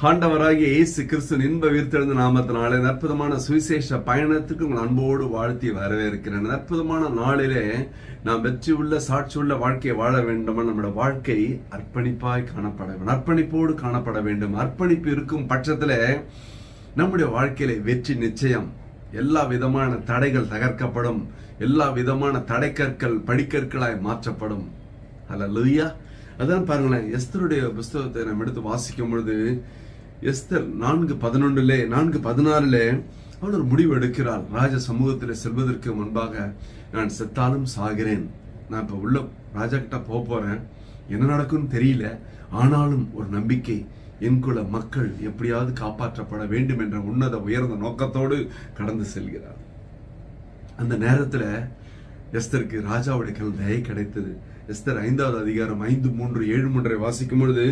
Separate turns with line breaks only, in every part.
ஆண்டவராகிய இயேசு கிறிஸ்துவின் இன்ப உயிர்த்தெழுந்த நாமத்தினாலே அற்புதமான சுவிசேஷ பயணத்துக்கு உங்கள் அன்போடு வாழ்த்தி வரவேற்கிறேன். அற்புதமான நாளிலே நாம் வெற்றி உள்ள சாட்சி உள்ள வாழ்க்கையை வாழ வேண்டும். நம்முடைய வாழ்க்கை அர்ப்பணிப்பாய் காணப்பட வேண்டும், அர்ப்பணிப்போடு காணப்பட வேண்டும். அர்ப்பணிப்பு இருக்கும் பட்சத்தில் நம்முடைய வாழ்க்கையில வெற்றி நிச்சயம். எல்லா விதமான தடைகள் தகர்க்கப்படும், எல்லா விதமான தடைக்கற்கள் படிக்கற்களாய் மாற்றப்படும். அல்லேலூயா. அதான் பாருங்களேன், எஸ்தருடைய புஸ்தகத்தை நாம் எடுத்து வாசிக்கும் பொழுது எஸ்தர் 4:11 4:16 அவள் ஒரு முடிவு எடுக்கிறாள். ராஜ சமூகத்தில் செல்வதற்கு முன்பாக நான் செத்தாலும் சாகிறேன், நான் இப்ப உள்ள ராஜா கிட்ட போறேன், என்ன நடக்கும்னு தெரியல, ஆனாலும் ஒரு நம்பிக்கை, என் குல மக்கள் எப்படியாவது காப்பாற்றப்பட வேண்டும் என்ற உன்னத உயர்ந்த நோக்கத்தோடு கடந்து செல்கிறார். அந்த நேரத்துல எஸ்தருக்கு ராஜாவுடைய தயை கிடைத்தது. எஸ்தர் 5வது அதிகாரம் 5:3-7 வாசிக்கும் பொழுது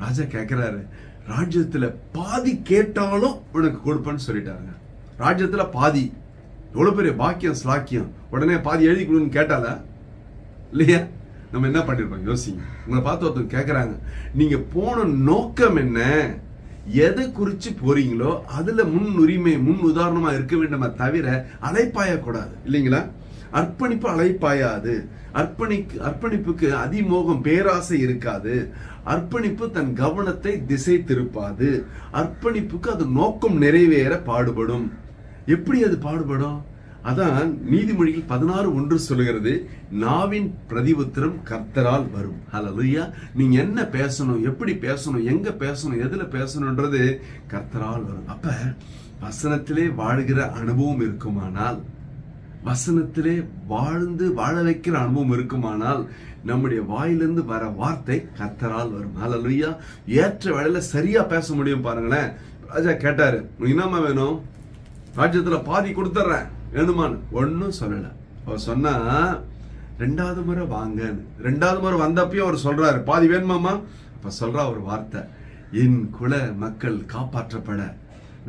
ராஜா கேட்கிறாரு, ராஜ்யத்துல பாதி கேட்டாலும் உனக்கு கொடுப்பேன்னு சொல்லிட்டாருங்க. ராஜ்யத்துல பாதி, எவ்வளவு பெரிய பாக்கியம் ஸ்லாக்கியம். உடனே பாதி எழுதி கொடுன்னு கேட்டால இல்லையா? நம்ம என்ன பண்ணிருப்போம் யோசிங்க. உங்களை பார்த்து ஒருத்தர் கேட்கறாங்க, நீங்க போன நோக்கம் என்ன, எதை குறிச்சு போறீங்களோ அதுல முன் உரிமை முன் உதாரணமா இருக்க வேண்டுமே தவிர அலைப்பாய கூடாது இல்லைங்களா? அர்ப்பணிப்பு அலைப்பாயாது. அர்ப்பணிப்புக்கு அதிமோகம் பேராசை இருக்காது. அர்ப்பணிப்பு தன் கவனத்தை திசை திருப்பாது. அர்ப்பணிப்புக்கு அது நோக்கம் நிறைவேற பாடுபடும். எப்படி அது பாடுபடும்? அதான் நீதிமொழிகள் 16:1 சொல்லுகிறது, நாவின் பிரதிஉத்தரம் கர்த்தரால் வரும். ஹல்லேலூயா. நீங்க என்ன பேசணும், எப்படி பேசணும், எங்க பேசணும், எதுல பேசணும்ன்றது கர்த்தரால் வரும். அப்ப வசனத்திலே வாழ்கிற அனுபவம் இருக்குமானால், வசனத்திலே வாழ்ந்து வாழ வைக்கிற அனுபவம் இருக்குமானால், நம்முடைய வாயிலிருந்து வர வார்த்தை கர்த்தரால் வரும். ஹல்லேலூயா. ஏற்ற வேளையில சரியா பேச முடியும். பாருங்களேன், ராஜா கேட்டாரு, என்னமா வேணும்? ராஜ்யத்துல பாதி கொடுத்துறேன், வேணுமான்னு ஒன்னும் சொல்லல. அவர் சொன்னா 2வது முறை வாங்கன்னு. 2வது முறை வந்தப்பயும் அவர் சொல்றாரு, பாதி வேணுமாமா? அப்ப சொல்ற ஒரு வார்த்தை, என் குல மக்கள் காப்பாற்றப்பட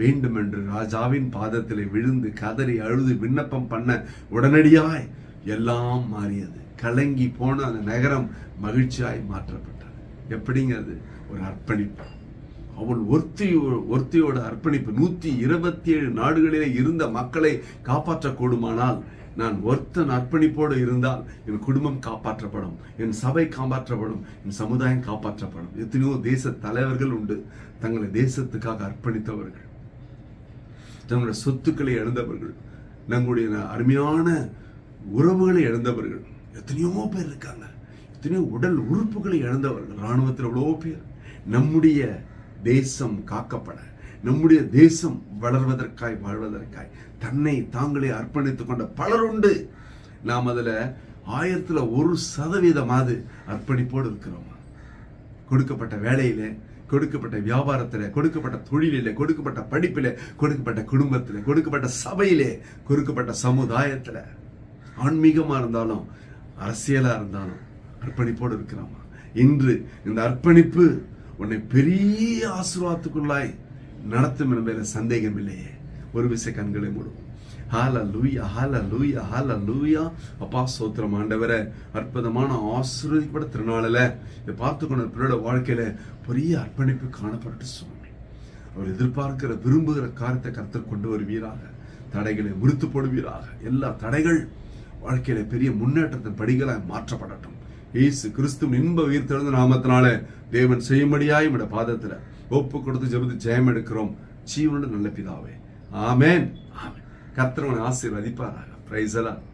வேண்டும் என்று ராஜாவின் பாதத்திலே விழுந்து கதறி அழுது விண்ணப்பம் பண்ண உடனடியாய் எல்லாம் மாறியது. கலங்கி போன அந்த நகரம் மகிழ்ச்சியாய் மாற்றப்பட்டது. எப்படிங்கிறது? ஒரு அர்ப்பணிப்பு. அவள் ஒருத்தியோட அர்ப்பணிப்பு 127 நாடுகளிலே இருந்த மக்களை காப்பாற்ற கூடுமானால், நான் ஒருத்தன் அர்ப்பணிப்போடு இருந்தால் என் குடும்பம் காப்பாற்றப்படும், என் சபை காப்பாற்றப்படும், என் சமுதாயம் காப்பாற்றப்படும். எத்தனையோ தேச தலைவர்கள் உண்டு, தங்களை தேசத்துக்காக அர்ப்பணித்தவர்கள், தங்களுடைய சொத்துக்களை இழந்தவர்கள், நம்முடைய அருமையான உறவுகளை இழந்தவர்கள் எத்தனையோ பேர் இருக்காங்க. எத்தனையோ உடல் உறுப்புகளை இழந்தவர்கள் ராணுவத்தில் எவ்வளோ பேர். நம்முடைய தேசம் காக்கப்பட, நம்முடைய தேசம் வளர்வதற்காய் வாழ்வதற்காய் தன்னை தாங்களே அர்ப்பணித்துக் கொண்ட பலர் உண்டு. நாம் அதுல 100% அர்ப்பணிப்போடு இருக்கிறோம். கொடுக்கப்பட்ட வேலையில, கொடுக்கப்பட்ட வியாபாரத்தில், கொடுக்கப்பட்ட தொழிலிலே, கொடுக்கப்பட்ட படிப்பிலே, கொடுக்கப்பட்ட குடும்பத்திலே, கொடுக்கப்பட்ட சபையிலே, கொடுக்கப்பட்ட சமுதாயத்தில், ஆன்மீகமா இருந்தாலும் அரசியலா இருந்தாலும் அர்ப்பணிப்போடு இருக்கிறோமா? இன்று இந்த அர்ப்பணிப்பு உன்னை பெரிய ஆசீர்வாதத்துக்குள்ளாய் நடத்தும் என்பதில் சந்தேகம் இல்லையே. ஒரு விசை கண்களை மூடும். ஹல்லேலூயா, ஹல்லேலூயா, ஹல்லேலூயா. அப்பா ஸ்தோத்திரம் ஆண்டவரே. அற்புதமான ஆசீர்வதிக்கப்பட்ட திருநாளில் இதை பார்த்து கொண்ட பிள்ளையோட வாழ்க்கையில பெரிய அர்ப்பணிப்பு காணப்பட்டு சுவாமி, அவர் எதிர்பார்க்கிற விரும்புகிற காரியத்தை கர்த்தர் கொண்டு வருவீராக. தடைகளை முறித்து போடுவீராக. எல்லா தடைகள் வாழ்க்கையில பெரிய முன்னேற்றத்தின் படிகளாய் மாற்றப்படட்டும். இயேசு கிறிஸ்துவின் இன்ப உயிர்த்தெழுந்த நாமத்தினாலே தேவன் செய்யும்படியாய் உம்முடைய பாதத்துல ஒப்பு கொடுத்து ஜெபித்து ஜெயம் எடுக்கிறோம். ஜீவனோடு நல்ல பிதாவே, ஆமென். ஆமென். கர்த்தர் உங்களை ஆசீர்வதிப்பாராக. Praise the Lord.